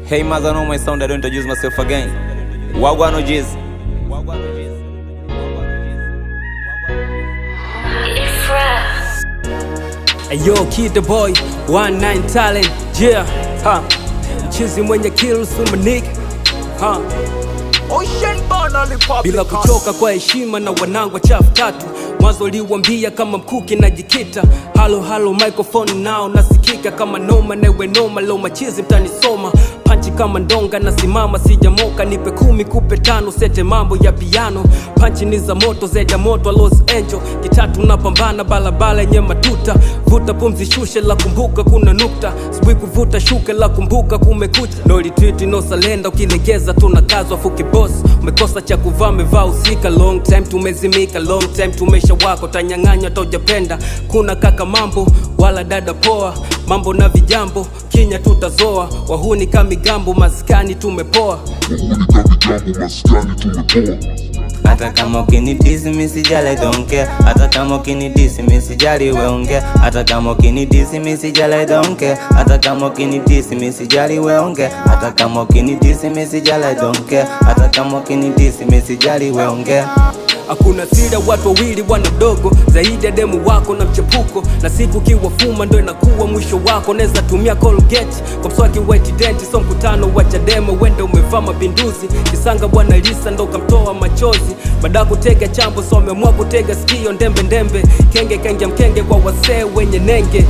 Hey mother, know my sound, I don't introduce myself again. Wagwan OGs. Hey yo, Kid the Boy, 19 talent, yeah, ha. Mchizi mwenye kills umanik, ha. Bila kuchoka kwa heshima na wanangu wa chafu tatu. Mwanzo liwambia kama mkuki na jikita. Halo halo microphone nao nasikika kama noma newe noma. Lo machizi mtanisoma panchi kama ndonga na simama sijamoka. Nipe 10 kupe 5 sete mambo ya piano. Panchi ni za moto zeja moto Los Angeles. Kitatu napambana balabala yenye matuta. Vuta pumzi shushe la kumbuka kuna nukta. Sibui kuvuta shuke la kumbuka kumekucha. No retreat no salenda ukilegeza tunakazwa fuki boss. Umekosa cha kuvaa mevaa usika. Long time tumezimika, long time tumesha wako. Tanyang'anywa tojapenda, kuna kaka mambo wala dada poa. Mambo na vijambo, kinya tutazoa. Wahuni kamigambo, maskani tumepoa. Hata kama ukinidisi mimi sijali, I don't care. Hata kama ukinidisi mimi sijali, we ongea. Hata kama ukinidisi mimi sijali, I don't care. Hata kama ukinidisi mimi sijali, we ongea. Hata kama ukinidisi mimi sijali, I don't care. Hata kama ukinidisi mimi sijali, we ongea. Hakuna siri watu wawili wana dogo zaidi ya demu wako na mchepuko. Na siku kiwafuma ndo inakuwa mwisho wako. Neza tumia Colgate kwa mswaki white dent. So mkutano wa Chadema wende umevaa mapinduzi. Kisanga bwana Lisa ndo kamtoa machozi. Baada kutega chambo so amemua kutega sikio ndembe ndembe. Kenge kenge mkenge kwa wasee wenye nenge.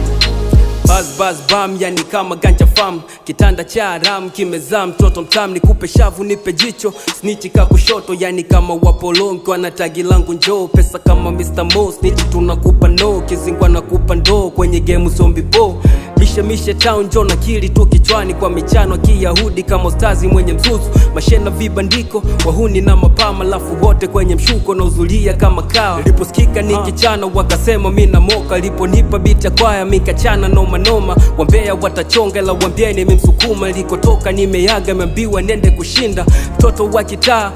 Buzz bam yani kama ganja fam. Kitanda cha haram kimezaa mtoto mtam. Nikupe shavu nipe jicho snitchi kushoto. Yani kama wapolongo anatagi langu njoo. Pesa kama Mr. Mo snitchi tunakupa no. Kizingwa nakupa ndo kwenye game zombie bo. Mishe town jo na kili tu kichwani. Kwa michano kiyahudi kama ustazi mwenye mzuzu. Mashena vibandiko wahuni na mapama. Lafu wote kwenye mshuko na uzulia kama kawa. Liposikika nikichana wakasema mina moka. Liponipa beat ya kwaya mikachana noma noma. Wambea watachonga la wambieni mimsukuma. Likotoka nimeaga meambiwa nende kushinda. Mtoto wa kitaa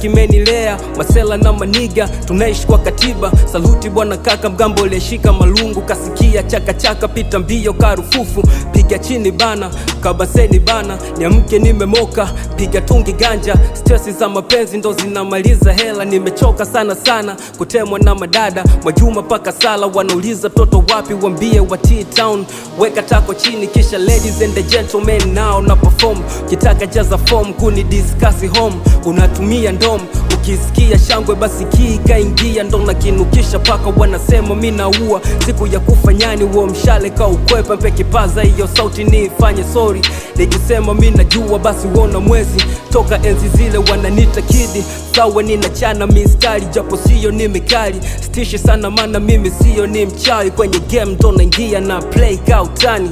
kimenilea. Masela na maniga tunaishi kwa katiba. Saluti bwana kaka mgambo leshika malungu. Kasikia chaka chaka pita mbio karufufu. Piga chini bana kabaseni bana. Niamke nimemoka piga tungi ganja. Stressi za mapenzi ndo zinamaliza hela. Nimechoka sana kutemwa na madada. Majuma paka sala wanauliza toto wapi. Wambie wa T-Town. Weka tako chini kisha ladies and the gentlemen now na perform. Kitaka jaza form kuni discuss home. Unatumia ndom ukisikia shangwe basi kika ingia. Ndo na kinukisha paka wanasema mina ua. Siku ya kufanyani uo mshale ka ukwepa. Mpe kipaza hiyo sauti nifanye sorry. Nikisema mina jua basi uona mwezi. Toka enzi zile wananita kidi. Sawa nina chana mistari japo siyo ni mikali. Stishi sana mana mimi siyo ni mchawi. Kwenye game ndo naingia na play kautani.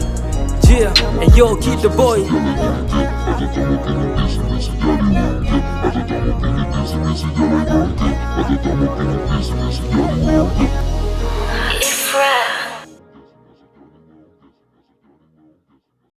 Yeah, and yo Kid the Boy. Hata kama ukinidisi mimi sijali, I don't care. Hata kama